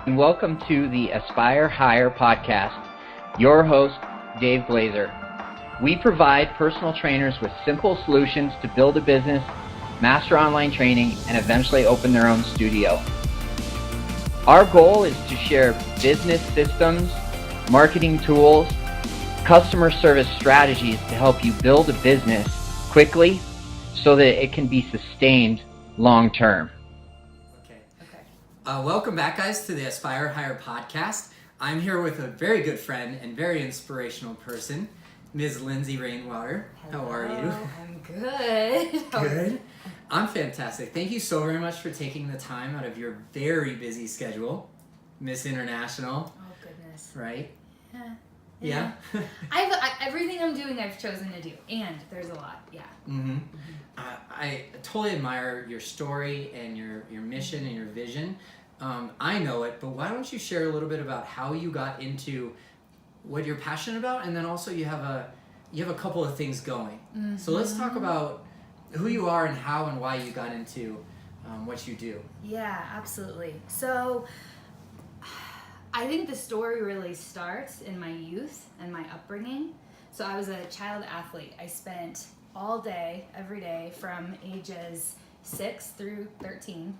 And welcome to the Aspire Higher podcast. Your host, Dave Glazer. We provide personal trainers with simple solutions to build a business, master online training, and eventually open their own studio. Our goal is to share business systems, marketing tools, customer service strategies to help you build a business quickly so that it can be sustained long term. Welcome back, guys, to the Aspire Higher podcast. I'm here with a very good friend and very inspirational person, Ms. Lindsey Rainwater. Hello, how are you? I'm good. Good. I'm fantastic. Thank you so very much for taking the time out of your very busy schedule, Miss International. Oh goodness. Right? Yeah. Everything I'm doing, I've chosen to do, and there's a lot. Yeah. Mm-hmm. I totally admire your story and your mission and your vision. I know it, but why don't you share a little bit about how you got into what you're passionate about, and then also you have a couple of things going. Mm-hmm. So let's talk about who you are and how and why you got into what you do. Yeah, absolutely. So I think the story really starts in my youth and my upbringing. So I was a child athlete. I spent all day, every day, from ages 6 through 13,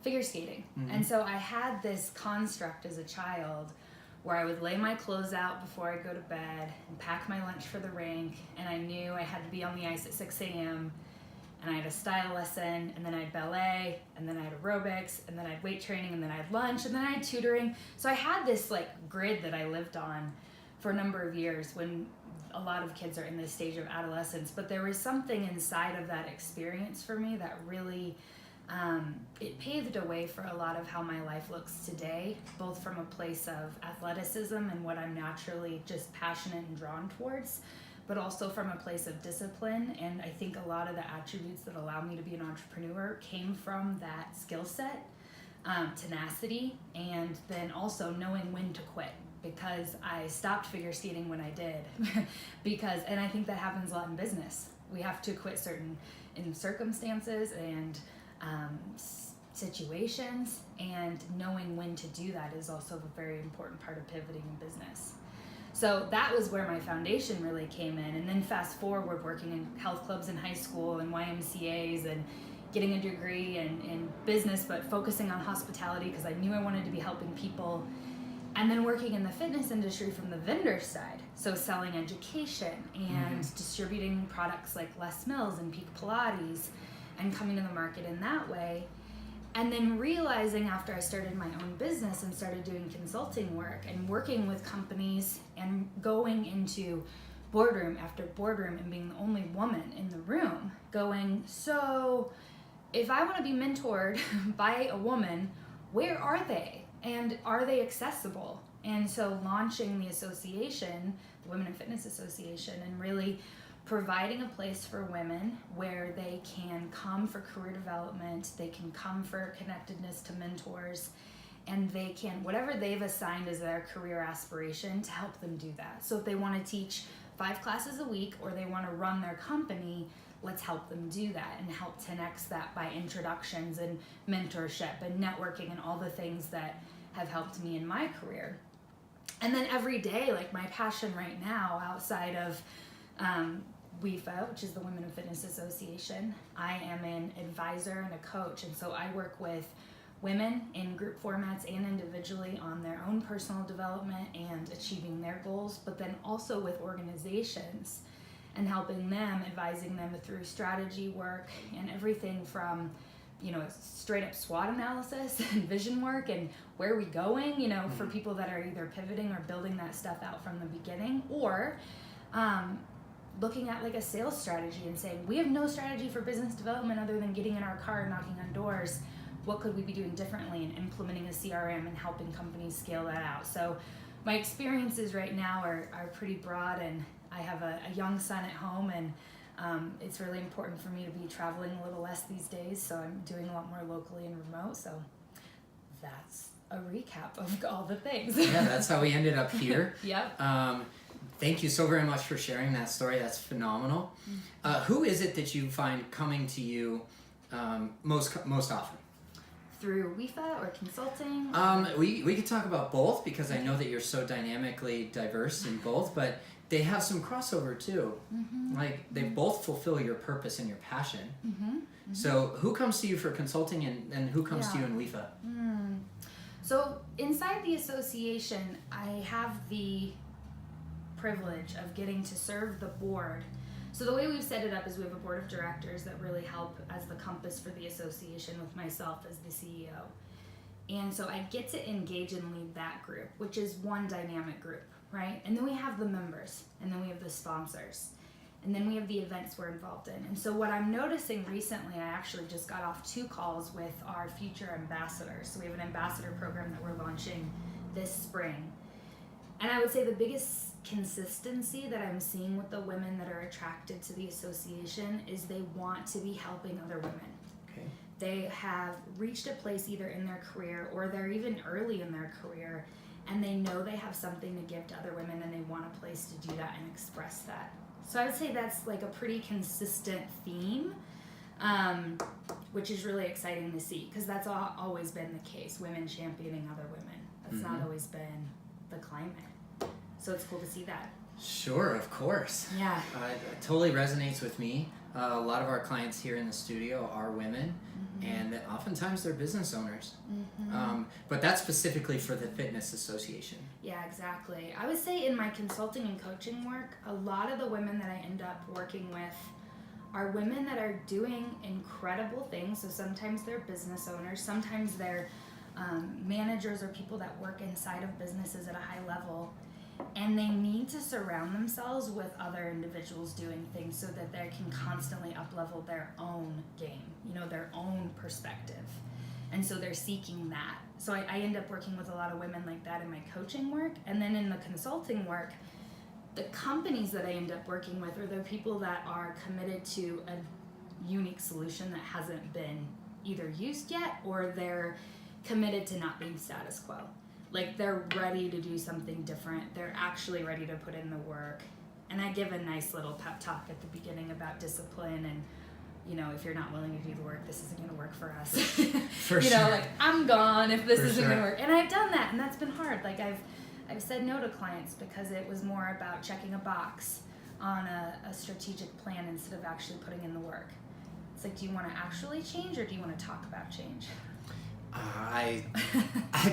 figure skating. Mm-hmm. And so I had this construct as a child where I would lay my clothes out before I go to bed and pack my lunch for the rink, and I knew I had to be on the ice at 6 a.m., and I had a style lesson, and then I had ballet, and then I had aerobics, and then I had weight training, and then I had lunch, and then I had tutoring. So I had this grid that I lived on for a number of years when a lot of kids are in this stage of adolescence, but there was something inside of that experience for me that really it paved a way for a lot of how my life looks today, both from a place of athleticism and what I'm naturally just passionate and drawn towards, but also from a place of discipline. And I think a lot of the attributes that allow me to be an entrepreneur came from that skill set, tenacity, and then also knowing when to quit. Because I stopped figure skating when I did. And I think that happens a lot in business. We have to quit in circumstances and situations, and knowing when to do that is also a very important part of pivoting in business. So that was where my foundation really came in. And then fast forward, working in health clubs in high school and YMCAs and getting a degree in business, but focusing on hospitality because I knew I wanted to be helping people. And then working in the fitness industry from the vendor side, so selling education and distributing products like Les Mills and Peak Pilates and coming to the market in that way. And then realizing after I started my own business and started doing consulting work and working with companies and going into boardroom after boardroom and being the only woman in the room, going, so if I want to be mentored by a woman, where are they? And are they accessible? And so launching the association, the Women in Fitness Association, and really providing a place for women where they can come for career development, they can come for connectedness to mentors, and they can, whatever they've assigned as their career aspiration, to help them do that. So if they want to teach 5 classes a week or they want to run their company, let's help them do that and help 10x that by introductions and mentorship and networking and all the things that have helped me in my career. And then every day, my passion right now outside of WIFA, which is the Women in Fitness Association, I am an advisor and a coach. And so I work with women in group formats and individually on their own personal development and achieving their goals, but then also with organizations and helping them, advising them through strategy work and everything from, straight up SWOT analysis and vision work and where are we going, for people that are either pivoting or building that stuff out from the beginning, or looking at a sales strategy and saying, we have no strategy for business development other than getting in our car and knocking on doors. What could we be doing differently, and implementing a CRM and helping companies scale that out? So my experiences right now are pretty broad, and I have a young son at home, and it's really important for me to be traveling a little less these days, so I'm doing a lot more locally and remote. So that's a recap of all the things. Yeah, that's how we ended up here. Yep. Thank you so very much for sharing that story. That's phenomenal. Who is it that you find coming to you most often? through WIFA or consulting? We could talk about both, because I know that you're so dynamically diverse in both, but they have some crossover too. Like they both fulfill your purpose and your passion. So who comes to you for consulting, and who comes to you in WIFA? So inside the association, I have the privilege of getting to serve the board. So the way we've set it up is we have a board of directors that really help as the compass for the association, with myself as the CEO. And so I get to engage and lead that group, which is one dynamic group, right? And then we have the members, and then we have the sponsors, and then we have the events we're involved in. And so what I'm noticing recently, I actually just got off 2 calls with our future ambassadors. So we have an ambassador program that we're launching this spring. And I would say the biggest consistency that I'm seeing with the women that are attracted to the association is they want to be helping other women. Okay. They have reached a place either in their career or they're even early in their career, and they know they have something to give to other women, and they want a place to do that and express that. So I would say that's like a pretty consistent theme, which is really exciting to see, because that's always been the case, women championing other women. That's not always been the climate. So it's cool to see that. Sure, of course. Yeah. It totally resonates with me. A lot of our clients here in the studio are women, and that oftentimes they're business owners. But that's specifically for the Fitness Association. Yeah, exactly. I would say in my consulting and coaching work, a lot of the women that I end up working with are women that are doing incredible things. So sometimes they're business owners, sometimes they're managers or people that work inside of businesses at a high level, and they need to surround themselves with other individuals doing things so that they can constantly up-level their own game, their own perspective. And so they're seeking that. So I end up working with a lot of women like that in my coaching work. And then in the consulting work, the companies that I end up working with are the people that are committed to a unique solution that hasn't been either used yet, or they're committed to not being status quo. Like they're ready to do something different. They're actually ready to put in the work. And I give a nice little pep talk at the beginning about discipline and, if you're not willing to do the work, this isn't going to work for us. For sure. Like I'm gone if this For isn't sure. going to work. And I've done that, and that's been hard. Like I've said no to clients because it was more about checking a box on a strategic plan instead of actually putting in the work. It's like, do you want to actually change, or do you want to talk about change? I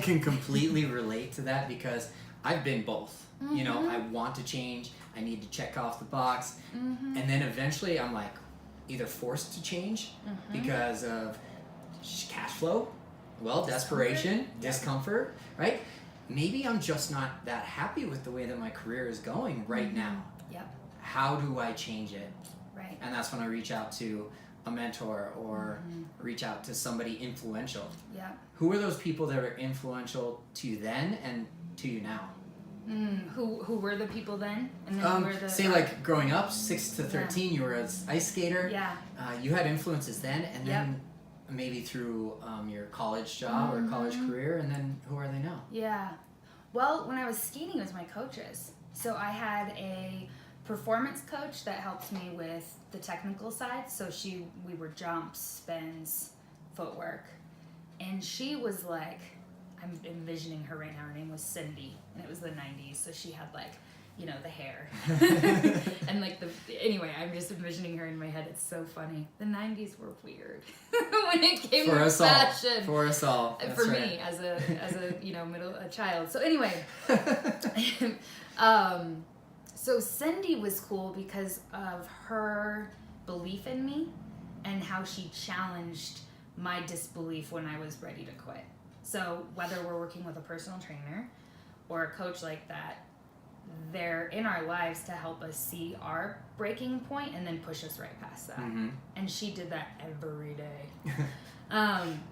can completely relate to that, because I've been both. I want to change, I need to check off the box, and then eventually I'm like either forced to change because of cash flow, desperation, discomfort, right? Maybe I'm just not that happy with the way that my career is going right now. Yep. How do I change it? Right. And that's when I reach out to a mentor or reach out to somebody influential. Yeah. Who are those people that are influential to you then and to you now? Who were the people then? And then who were the, say like growing up, 6 to 13, you were an ice skater. Yeah. You had influences then, and then maybe through your college job or college career, and then who are they now? Yeah. Well, when I was skating, it was my coaches. So I had a performance coach that helped me with the technical side. So we were jumps, spins, footwork. And she was like, I'm envisioning her right now. Her name was Cindy, and it was the 90s. So she had like, the hair. And like anyway, I'm just envisioning her in my head. It's so funny. The 90s were weird when it came to fashion. For us all. That's for right. me as a child. So anyway, so Cindy was cool because of her belief in me and how she challenged my disbelief when I was ready to quit. So whether we're working with a personal trainer or a coach like that, they're in our lives to help us see our breaking point and then push us right past that. And she did that every day.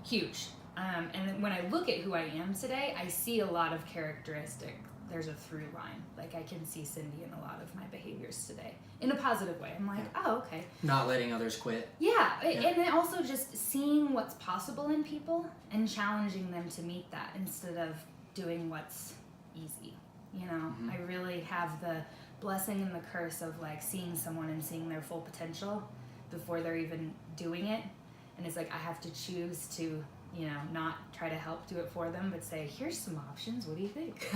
Huge. And when I look at who I am today, I see a lot of characteristic. There's a through line. Like I can see Cindy in a lot of my behaviors today in a positive way. I'm like, oh, okay. Not letting others quit. Yeah. And then also just seeing what's possible in people and challenging them to meet that instead of doing what's easy. I really have the blessing and the curse of like seeing someone and seeing their full potential before they're even doing it. And it's like I have to choose to, you know, not try to help do it for them, but say, here's some options. What do you think?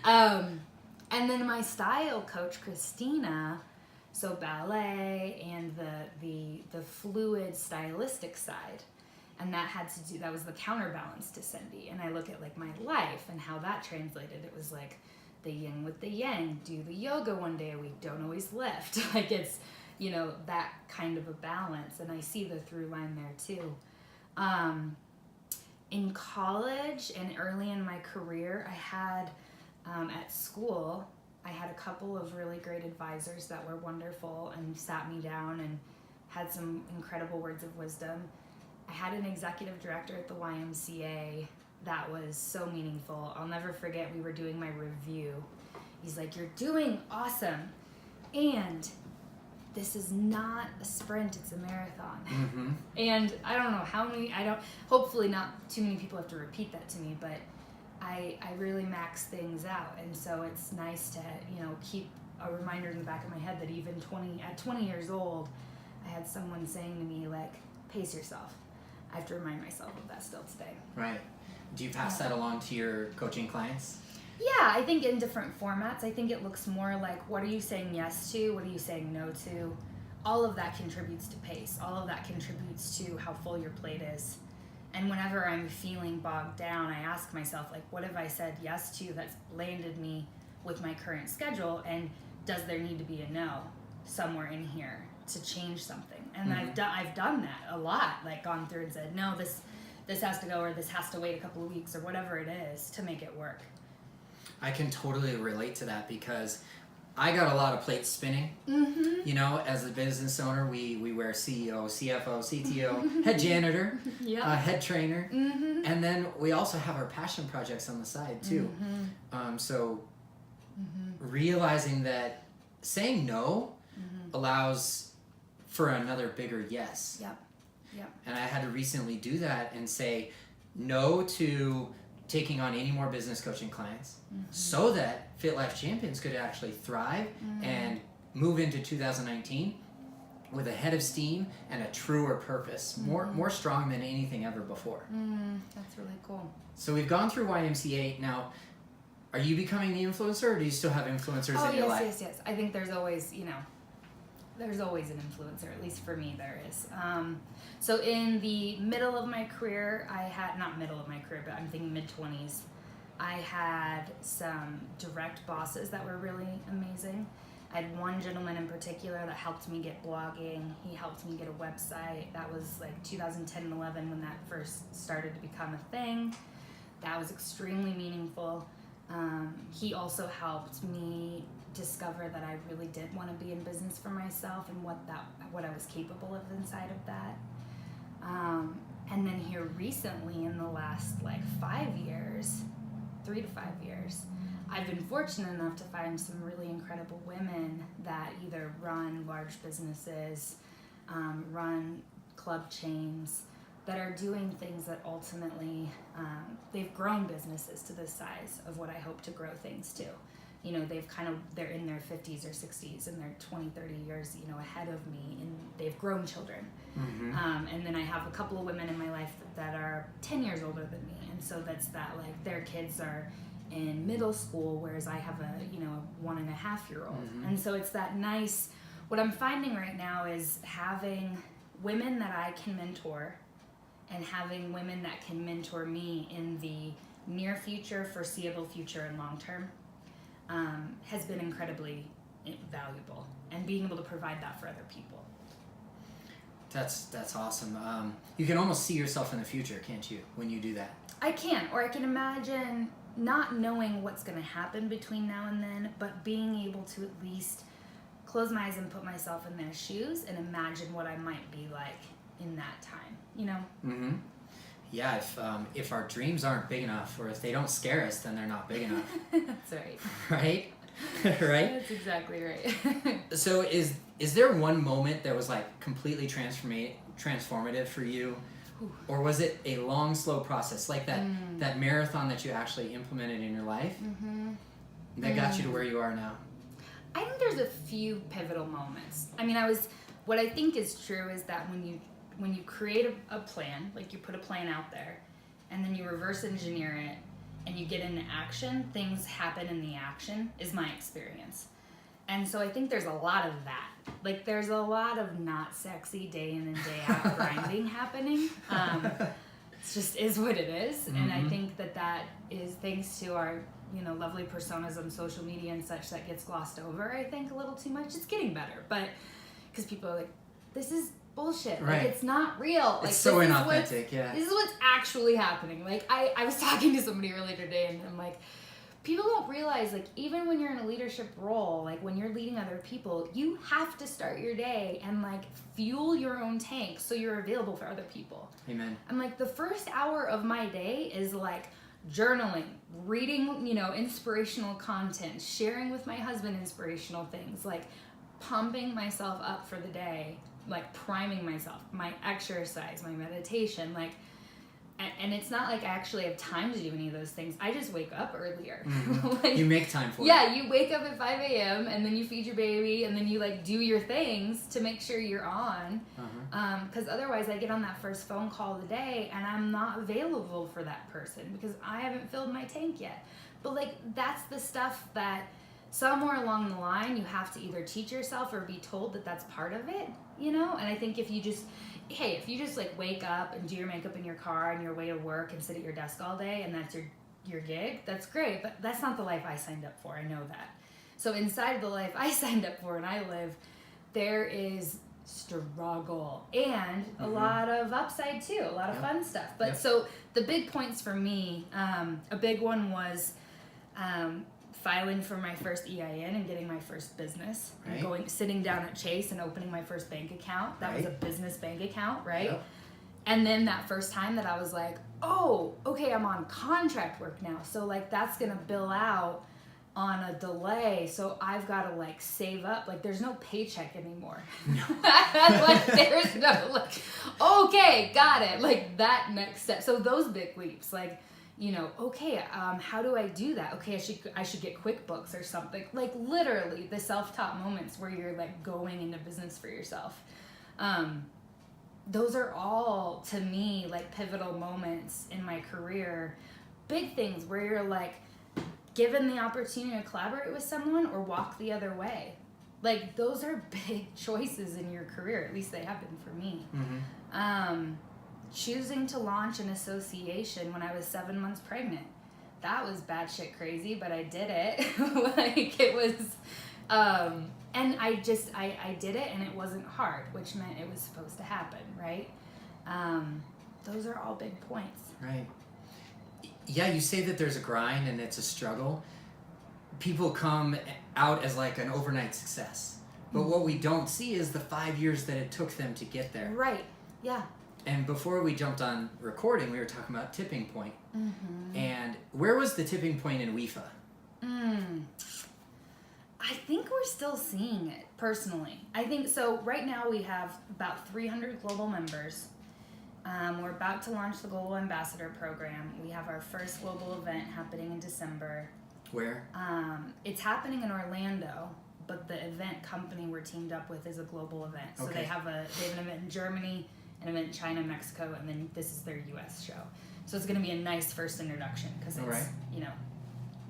And then my style coach, Christina, so ballet and the fluid stylistic side. And that was the counterbalance to Cindy. And I look at like my life and how that translated. It was like the yin with the yang, do the yoga one day a week, don't always lift. Like it's, you know, that kind of a balance. And I see the through line there too. In college and early in my career, I had, at school, I had a couple of really great advisors that were wonderful and sat me down and had some incredible words of wisdom. I had an executive director at the YMCA that was so meaningful. I'll never forget, we were doing my review. He's like, you're doing awesome. And this is not a sprint, it's a marathon. Mm-hmm. And I don't know hopefully not too many people have to repeat that to me, but I really max things out. And so it's nice to, you know, keep a reminder in the back of my head that even at 20 years old, I had someone saying to me, like, pace yourself. I have to remind myself of that still today. Right. Do you pass that along to your coaching clients? Yeah, I think in different formats. I think it looks more like, what are you saying yes to? What are you saying no to? All of that contributes to pace. All of that contributes to how full your plate is. And whenever I'm feeling bogged down, I ask myself, like, what have I said yes to that's landed me with my current schedule? And does there need to be a no somewhere in here to change something? And I've done that a lot, like gone through and said, no, this has to go, or this has to wait a couple of weeks, or whatever it is to make it work. I can totally relate to that because I got a lot of plates spinning. Mm-hmm. You know, as a business owner, we wear CEO, CFO, CTO, head janitor, Yep. Head trainer, Mm-hmm. and then we also have our passion projects on the side too. Mm-hmm. So Mm-hmm. realizing that saying no Mm-hmm. allows for another bigger yes. Yep. Yep. And I had to recently do that and say no to taking on any more business coaching clients so that Fit Life Champions could actually thrive and move into 2019 with a head of steam and a truer purpose, more strong than anything ever before. That's really cool. So we've gone through YMCA. Now, are you becoming the influencer, or do you still have influencers in your life? Yes. I think there's always, there's always an influencer, at least for me there is. So in the middle of my career, not middle of my career, but I'm thinking mid-20s, I had some direct bosses that were really amazing. I had one gentleman in particular that helped me get blogging. He helped me get a website. That was like 2010 and 11 when that first started to become a thing. That was extremely meaningful. He also helped me discover that I really did want to be in business for myself and what I was capable of inside of that. And then here recently, in the last 3 to 5 years, I've been fortunate enough to find some really incredible women that either run large businesses, run club chains, that are doing things that ultimately, they've grown businesses to the size of what I hope to grow things to. They're in their 50s or 60s and they're 20, 30 years, ahead of me, and they've grown children. And then I have a couple of women in my life that are 10 years older than me. And so that's that, their kids are in middle school, whereas I have a 1.5-year-old. And so it's that nice, what I'm finding right now is having women that I can mentor and having women that can mentor me in the near future, foreseeable future, and long term. Has been incredibly valuable, and being able to provide that for other people. That's awesome. You can almost see yourself in the future, can't you, when you do that? I can, or I can imagine not knowing what's going to happen between now and then, but being able to at least close my eyes and put myself in their shoes and imagine what I might be like in that time, Yeah, if our dreams aren't big enough, or if they don't scare us, then they're not big enough. That's right. Right? Right? That's exactly right. So is there one moment that was completely transformative for you? Or was it a long, slow process, like that marathon that you actually implemented in your life that got you to where you are now? I think there's a few pivotal moments. I mean, what I think is true is that when you when you create a plan, like you put a plan out there, and then you reverse engineer it, and you get into action, things happen in the action, is my experience. And so I think there's a lot of that. Like, there's a lot of not sexy day in and day out grinding happening. It just is what it is. And I think that is thanks to our, lovely personas on social media and such, that gets glossed over, I think, a little too much. It's getting better, but because people are like, this is bullshit. Right. Like, it's not real. Like, it's so inauthentic, This is what's actually happening. Like, I was talking to somebody earlier today, and I'm like, people don't realize, like, even when you're in a leadership role, like, when you're leading other people, you have to start your day and, like, fuel your own tank so you're available for other people. Amen. I'm like, the first hour of my day is, like, journaling, reading, inspirational content, sharing with my husband inspirational things, like, pumping myself up for the day, like, priming myself, my exercise, my meditation, like, and it's not like I actually have time to do any of those things. I just wake up earlier. Like, you make time for it. Yeah, you wake up at 5 a.m. and then you feed your baby and then you, like, do your things to make sure you're on. Because otherwise I get on that first phone call of the day and I'm not available for that person because I haven't filled my tank yet. But, like, that's the stuff that somewhere along the line you have to either teach yourself or be told that that's part of it, And I think if you just like wake up and do your makeup in your car on your way to work and sit at your desk all day and that's your gig, that's great, but that's not the life I signed up for. I know that. So inside of the life I signed up for and I live, there is struggle and a lot of upside too, a lot of fun stuff. But so the big points for me, a big one was filing for my first EIN and getting my first business, and sitting down at Chase and opening my first bank account. That was a business bank account, right? Yep. And then that first time that I was like, oh, okay, I'm on contract work now. So, like, that's going to bill out on a delay. So I've got to, like, save up. Like, there's no paycheck anymore. No. Like, there's no, like, okay, got it. Like, that next step. So those big leaps, like, okay, how do I do that? Okay, I should get QuickBooks or something. Like, literally the self-taught moments where you're, like, going into business for yourself. Those are all, to me, like, pivotal moments in my career. Big things where you're, like, given the opportunity to collaborate with someone or walk the other way. Like, those are big choices in your career. At least they have been for me. Choosing to launch an association when I was 7 months pregnant. That was batshit crazy, but I did it. Like, it was, and I did it and it wasn't hard, which meant it was supposed to happen, right? Those are all big points. Right. Yeah, you say that there's a grind and it's a struggle. People come out as, like, an overnight success. But what we don't see is the 5 years that it took them to get there. Right, yeah. And before we jumped on recording, we were talking about tipping point. And where was the tipping point in WIFA? I think we're still seeing it, personally. I think, so right now we have about 300 global members. We're about to launch the Global Ambassador Program. We have our first global event happening in December. Where? It's happening in Orlando, but the event company we're teamed up with is a global event. So they have an event in Germany, an event in China, Mexico, and then this is their U.S. show. So it's going to be a nice first introduction because it's,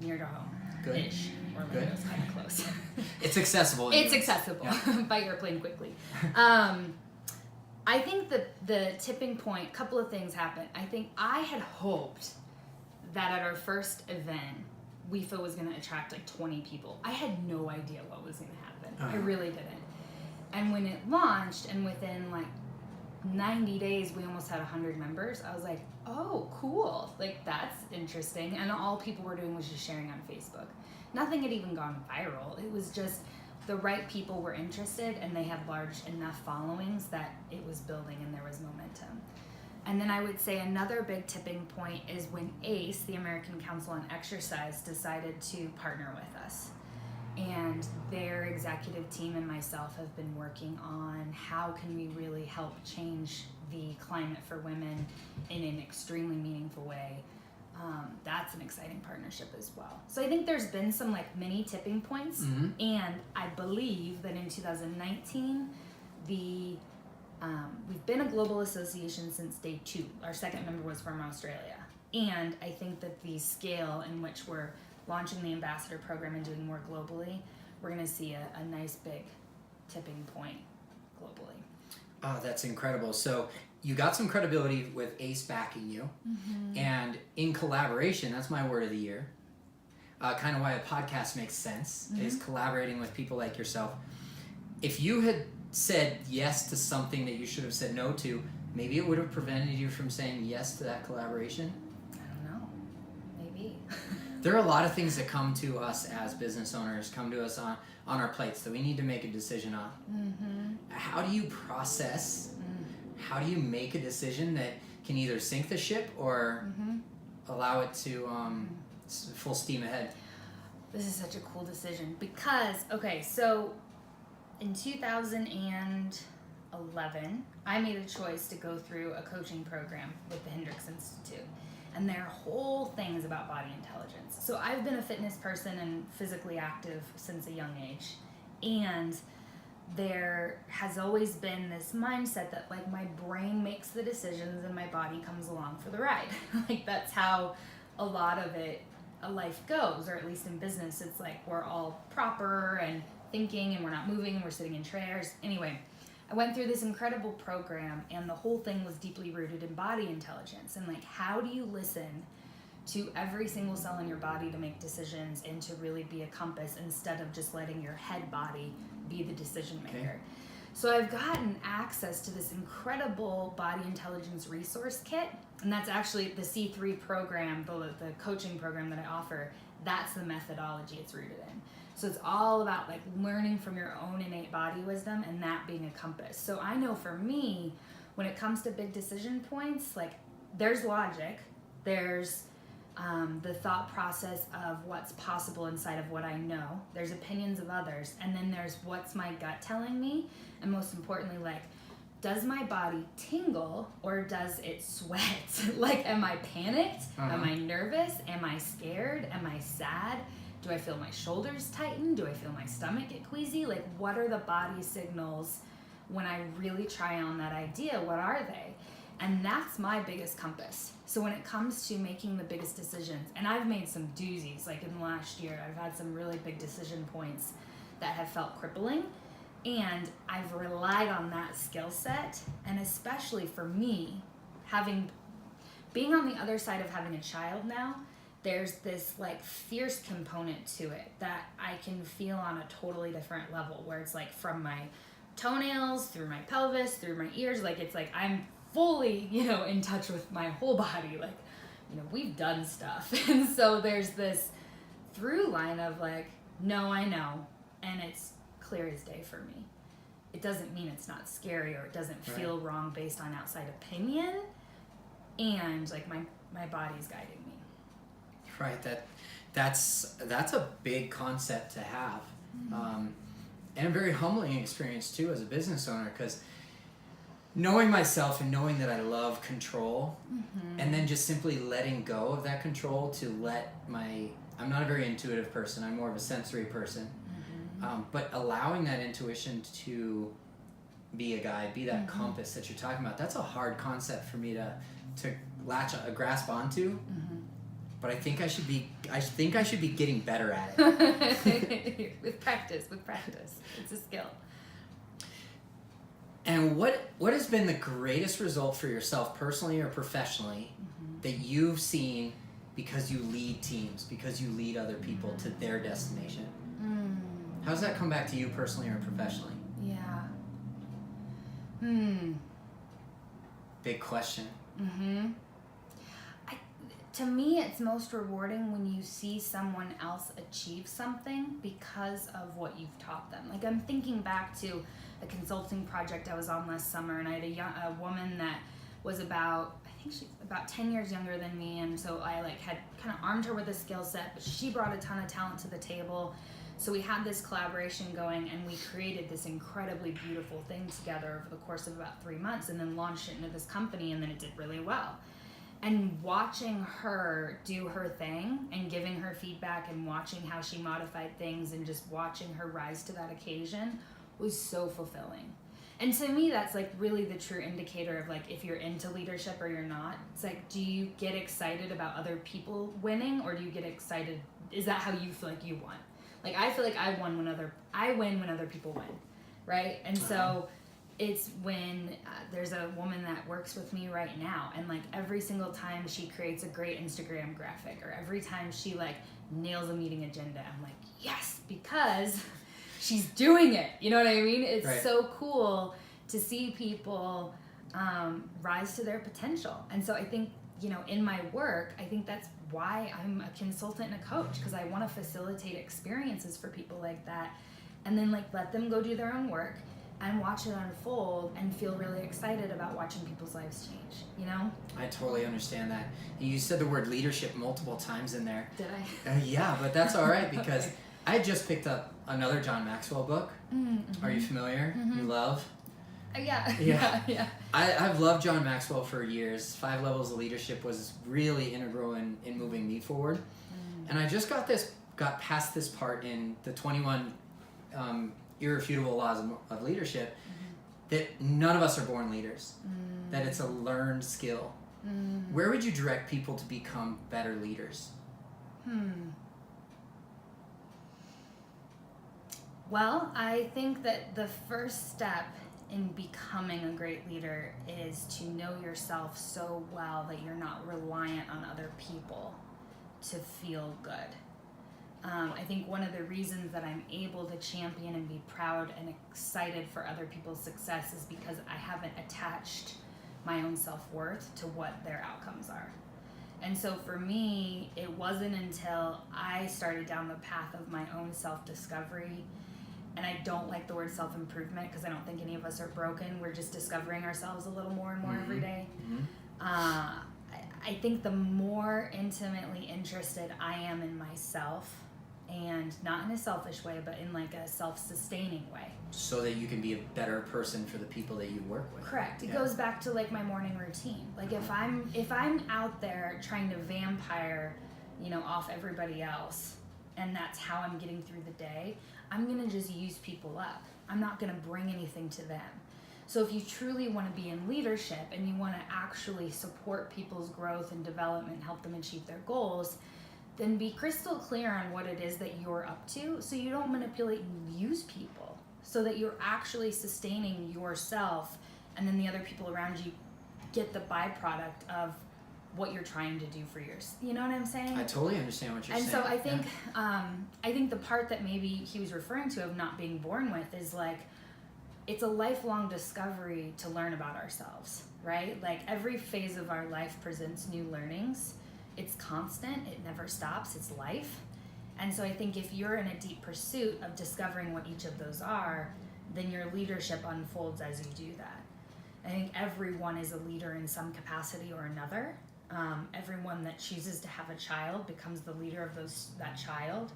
near to home. Good-ish. Orlando's kind of close. It's accessible. It's accessible by airplane quickly. I think that the tipping point, a couple of things happened. I think I had hoped that at our first event, WIFA was going to attract like 20 people. I had no idea what was going to happen. I really didn't. And when it launched, and within like 90 days, we almost had 100 members. I was like, oh, cool. Like, that's interesting. And all people were doing was just sharing on Facebook. Nothing had even gone viral. It was just the right people were interested, and they had large enough followings that it was building and there was momentum. And then I would say another big tipping point is when ACE, the American Council on Exercise, decided to partner with us. And their executive team and myself have been working on how can we really help change the climate for women in an extremely meaningful way. That's an exciting partnership as well. So I think there's been some like mini tipping points, and I believe that in 2019, the We've been a global association since day 2. Our second member was from Australia. And I think that the scale in which we're launching the ambassador program and doing more globally, we're going to see a nice big tipping point globally. Oh, that's incredible. So you got some credibility with ACE backing you, and in collaboration, that's my word of the year. Kind of why a podcast makes sense, is collaborating with people like yourself. If you had said yes to something that you should have said no to, maybe it would have prevented you from saying yes to that collaboration? I don't know. Maybe. There are a lot of things that come to us as business owners, come to us on our plates that we need to make a decision on. How do you process, how do you make a decision that can either sink the ship or allow it to full steam ahead? This is such a cool decision because, okay, so in 2011, I made a choice to go through a coaching program with the Hendricks Institute. And their whole thing is about body intelligence. So I've been a fitness person and physically active since a young age. And there has always been this mindset that like my brain makes the decisions and my body comes along for the ride. Like that's how a lot of life goes, or at least in business, it's like we're all proper and thinking and we're not moving and we're sitting in chairs. Anyway, I went through this incredible program and the whole thing was deeply rooted in body intelligence and like how do you listen to every single cell in your body to make decisions and to really be a compass instead of just letting your head body be the decision maker. Okay. So I've gotten access to this incredible body intelligence resource kit, and that's actually the C3 program, the coaching program that I offer. That's the methodology it's rooted in. So it's all about like learning from your own innate body wisdom and that being a compass. So I know for me, when it comes to big decision points, like there's logic, there's the thought process of what's possible inside of what I know, there's opinions of others, and then there's what's my gut telling me, and most importantly, like, does my body tingle or does it sweat? Like, am I panicked? Am I nervous? Am I scared? Am I sad? Do I feel my shoulders tighten? Do I feel my stomach get queasy? Like, what are the body signals when I really try on that idea? What are they? And that's my biggest compass. So when it comes to making the biggest decisions, and I've made some doozies, like in the last year, I've had some really big decision points that have felt crippling, and I've relied on that skill set. And especially for me, being on the other side of having a child now, there's this like fierce component to it that I can feel on a totally different level, where it's like from my toenails through my pelvis through my ears, like it's like I'm fully, in touch with my whole body. Like, we've done stuff. And so there's this through line of like, no, I know. And it's clear as day for me. It doesn't mean it's not scary or it doesn't feel wrong based on outside opinion. And like my body's guiding me. Right. That's a big concept to have. And a very humbling experience too as a business owner, because knowing myself and knowing that I love control, and then just simply letting go of that control to I'm not a very intuitive person, I'm more of a sensory person, but allowing that intuition to be a guide, be that compass that you're talking about, that's a hard concept for me to grasp onto, but I think I should be getting better at it. With practice, it's a skill. And what has been the greatest result for yourself personally or professionally that you've seen because you lead teams, because you lead other people to their destination? How's that come back to you personally or professionally? Yeah. Big question. To me, it's most rewarding when you see someone else achieve something because of what you've taught them. Like, I'm thinking back to a consulting project I was on last summer, and I had a woman that was about 10 years younger than me, and so I had kind of armed her with a skill set, but she brought a ton of talent to the table. So we had this collaboration going, and we created this incredibly beautiful thing together over the course of about 3 months, and then launched it into this company, and then it did really well. And watching her do her thing and giving her feedback and watching how she modified things and just watching her rise to that occasion was so fulfilling. And to me, that's like really the true indicator of like if you're into leadership or you're not. It's like, do you get excited about other people winning, or do you get excited? Is that how you feel like you won? Like I feel like I win when other people win, right? And so it's when there's a woman that works with me right now, and like every single time she creates a great Instagram graphic, or every time she like nails a meeting agenda, I'm like, yes, because she's doing it. You know what I mean? It's Right. so cool to see people rise to their potential. And so I think, you know, in my work, I think that's why I'm a consultant and a coach, because I want to facilitate experiences for people like that, and then like let them go do their own work and watch it unfold and feel really excited about watching people's lives change, you know? I totally understand that. You said the word leadership multiple times in there. Did I? Yeah, but that's all right, because I just picked up another John Maxwell book. Mm-hmm. Are you familiar? Mm-hmm. You love? Yeah. Yeah. Yeah. I've loved John Maxwell for years. 5 Levels of Leadership was really integral in moving me forward. And I just got past this part in the 21 irrefutable laws of leadership, that none of us are born leaders, that it's a learned skill. Where would you direct people to become better leaders? Well, I think that the first step in becoming a great leader is to know yourself so well that you're not reliant on other people to feel good. I think one of the reasons that I'm able to champion and be proud and excited for other people's success is because I haven't attached my own self-worth to what their outcomes are. And so for me, it wasn't until I started down the path of my own self-discovery, and I don't like the word self-improvement because I don't think any of us are broken. We're just discovering ourselves a little more and more every day. I think the more intimately interested I am in myself, and not in a selfish way, but in like a self-sustaining way. So that you can be a better person for the people that you work with. Correct. It goes back to like my morning routine. Like if I'm out there trying to vampire, you know, off everybody else, and that's how I'm getting through the day, I'm gonna just use people up. I'm not gonna bring anything to them. So if you truly want to be in leadership and you want to actually support people's growth and development, help them achieve their goals, then be crystal clear on what it is that you're up to, so you don't manipulate and use people, so that you're actually sustaining yourself, and then the other people around you get the byproduct of what you're trying to do for yours. You know what I'm saying? I totally understand what you're saying. And so I think I think the part that maybe he was referring to of not being born with is like, it's a lifelong discovery to learn about ourselves, right? Like every phase of our life presents new learnings. It's constant, it never stops, it's life. And so I think if you're in a deep pursuit of discovering what each of those are, then your leadership unfolds as you do that. I think everyone is a leader in some capacity or another. Everyone that chooses to have a child becomes the leader of that child.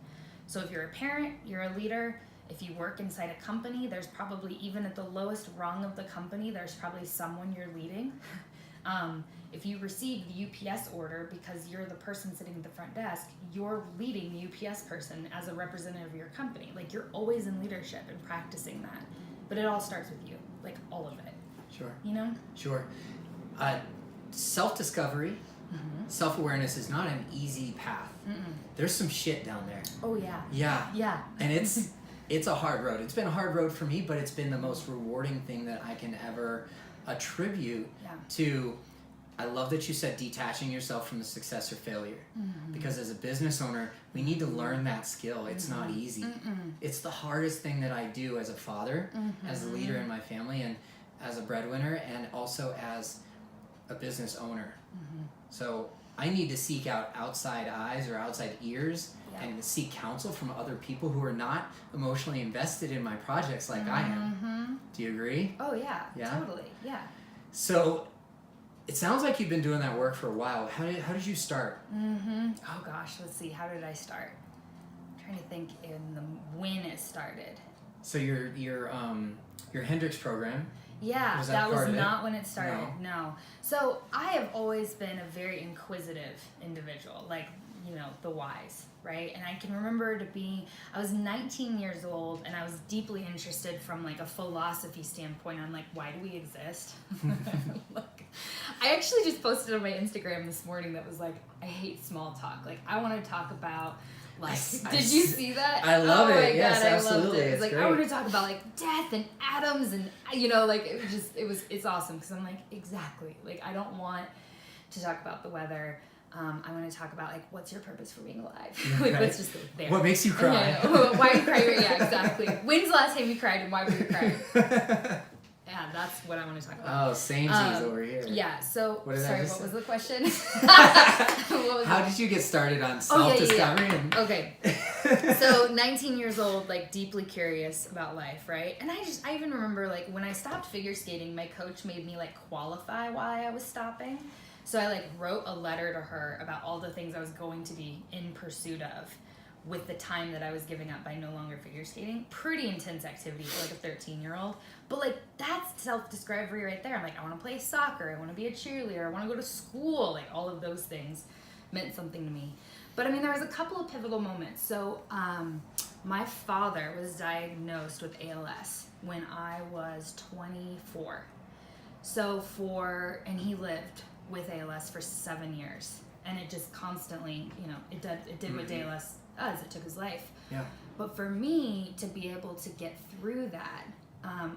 So if you're a parent, you're a leader. If you work inside a company, there's probably, even at the lowest rung of the company, there's probably someone you're leading. If you receive the UPS order because you're the person sitting at the front desk, you're leading the UPS person as a representative of your company. Like you're always in leadership and practicing that. But it all starts with you, like all of it. Sure. You know? Sure. Self-discovery, self-awareness is not an easy path. There's some shit down there. Oh yeah. Yeah. Yeah. And it's a hard road. It's been a hard road for me, but it's been the most rewarding thing that I can ever attribute to. I love that you said detaching yourself from the success or failure. Because as a business owner, we need to learn that skill. It's not easy. It's the hardest thing that I do as a father, as a leader in my family, and as a breadwinner, and also as a business owner. So I need to seek out outside eyes or outside ears and seek counsel from other people who are not emotionally invested in my projects like I am. Do you agree? Oh yeah, totally. Yeah. So it sounds like you've been doing that work for a while. How did you start? Oh gosh, let's see. How did I start? I'm trying to think when it started. So your Hendricks program. Yeah, Was that was part of not when it started. No. No. So I have always been a very inquisitive individual, like, you know, the whys, right? And I can remember I was 19 years old, and I was deeply interested from like a philosophy standpoint on like, why do we exist? Like, I actually just posted on my Instagram this morning that was like, I hate small talk. Like, I want to talk about like, did you see that? I love it. Oh my Yes, God, absolutely. I loved it. It's like, great. I want to talk about like death and atoms and, you know, like it's awesome because I'm like, exactly. Like, I don't want to talk about the weather. I want to talk about like, what's your purpose for being alive? Like, Right. let's just go there. What makes you cry? Yeah. Why are you crying? Yeah, exactly. When's the last time you cried and why were you crying? Yeah, that's what I want to talk about. Oh, samesies over here. Yeah, so, What did I sorry, just what say? was the question? What was How it? did you get started on self-discovery? Okay. So 19 years old, like deeply curious about life, right? And I even remember like when I stopped figure skating, my coach made me like qualify why I was stopping. So I like wrote a letter to her about all the things I was going to be in pursuit of with the time that I was giving up by no longer figure skating. Pretty intense activity for like a 13-year-old. But like that's self-discovery right there. I'm like, I want to play soccer, I want to be a cheerleader, I want to go to school. Like all of those things meant something to me. But I mean, there was a couple of pivotal moments. So my father was diagnosed with ALS when I was 24. And he lived with ALS for 7 years. And it just constantly, you know, it did what ALS does. It took his life. Yeah. But for me to be able to get through that,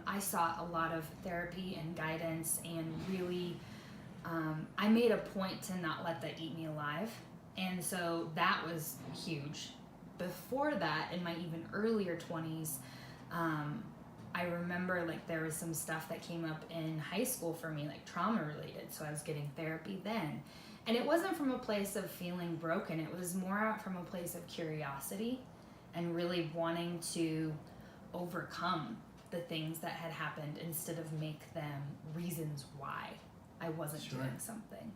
I sought a lot of therapy and guidance, and really, I made a point to not let that eat me alive. And so that was huge. Before that, in my even earlier 20s, I remember like there was some stuff that came up in high school for me, like trauma related. So I was getting therapy then. And it wasn't from a place of feeling broken. It was more from a place of curiosity and really wanting to overcome the things that had happened instead of make them reasons why I wasn't doing something.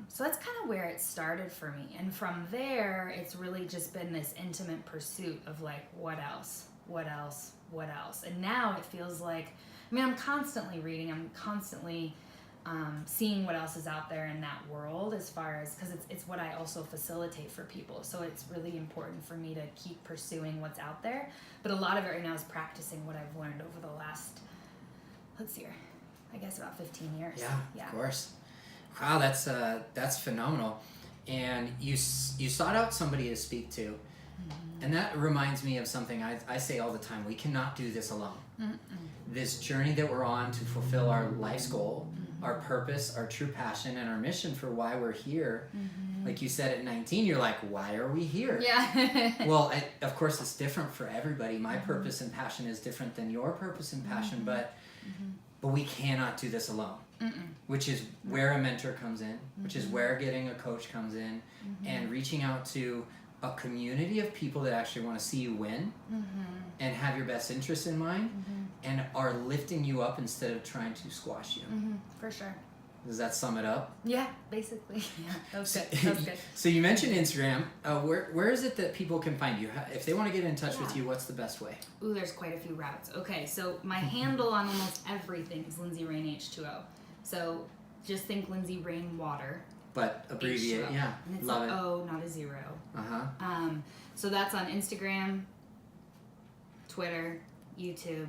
So that's kind of where it started for me. And from there, it's really just been this intimate pursuit of like, what else? And now it feels like, I mean, I'm constantly reading, I'm constantly seeing what else is out there in that world, as far as, because it's what I also facilitate for people. So it's really important for me to keep pursuing what's out there. But a lot of it right now is practicing what I've learned over the last, I guess about 15 years. Yeah. Of course. Wow, that's phenomenal. And you sought out somebody to speak to. Mm-hmm. And that reminds me of something I say all the time. We cannot do this alone. Mm-mm. This journey that we're on to fulfill our life's goal, our purpose, our true passion, and our mission for why we're here. Mm-hmm. Like you said, at 19, you're like, why are we here? Yeah. Well, of course, it's different for everybody. My purpose and passion is different than your purpose and passion, but we cannot do this alone. Mm-mm. Which is where a mentor comes in, which is where getting a coach comes in, and reaching out to a community of people that actually want to see you win and have your best interests in mind and are lifting you up instead of trying to squash you. For sure. Does that sum it up? Yeah, basically. Yeah, that was good. So you mentioned Instagram. Where is it that people can find you? If they want to get in touch with you, what's the best way? Ooh, there's quite a few routes. Okay, so my handle on almost everything is Lindsey Rain H2O. So just think Lindsey Rainwater. But abbreviate, H2O. yeah. And it's Love an it. O, not a zero. Uh-huh. So that's on Instagram, Twitter, YouTube,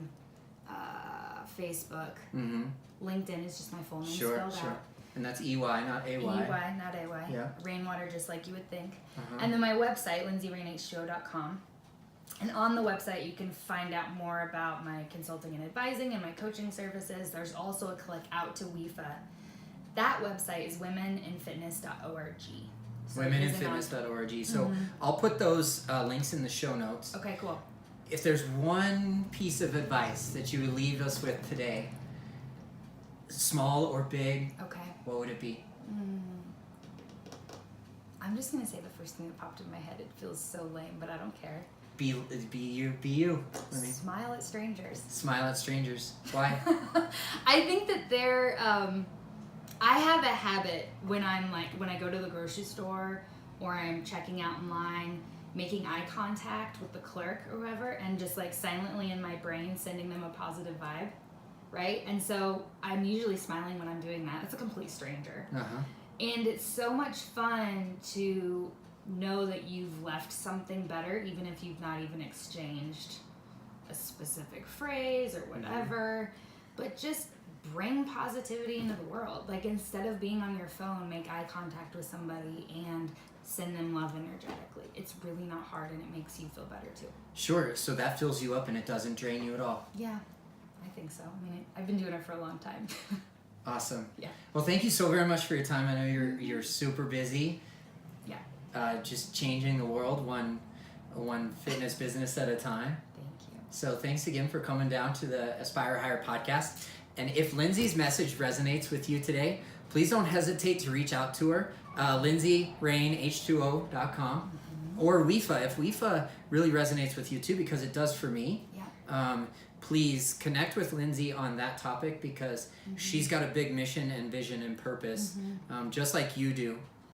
Facebook. Mm-hmm. LinkedIn is just my full name spelled out. And that's E-Y, not A-Y. E-Y, not A-Y. Yeah. Rainwater, just like you would think. And then my website, lindseyrainh2o.com. And on the website, you can find out more about my consulting and advising and my coaching services. There's also a click out to WIFA. That website is womeninfitness.org. So womeninfitness.org. So I'll put those links in the show notes. Okay, cool. If there's one piece of advice that you would leave us with today, small or big, what would it be? I'm just going to say the first thing that popped in my head. It feels so lame, but I don't care. Be you. Smile at strangers. Smile at strangers. Why? I think that they're... I have a habit when I go to the grocery store or I'm checking out in line, making eye contact with the clerk or whoever, and just like silently in my brain sending them a positive vibe, right? And so I'm usually smiling when I'm doing that. It's a complete stranger. Uh-huh. And it's so much fun to know that you've left something better, even if you've not even exchanged a specific phrase or whatever. But just bring positivity into the world. Like, instead of being on your phone, make eye contact with somebody and send them love energetically. It's really not hard, and it makes you feel better too. Sure. So that fills you up and it doesn't drain you at all. Yeah, I think so. I mean, I've been doing it for a long time. Awesome. Yeah. Well, thank you so very much for your time. I know you're super busy. Yeah. Just changing the world one fitness business at a time. Thank you. So thanks again for coming down to the Aspire Higher podcast. And if Lindsey's message resonates with you today, please don't hesitate to reach out to her. LindseyRainH2O.com or WIFA. If WIFA really resonates with you too, because it does for me. Yeah. Please connect with Lindsey on that topic, because she's got a big mission and vision and purpose, just like you do.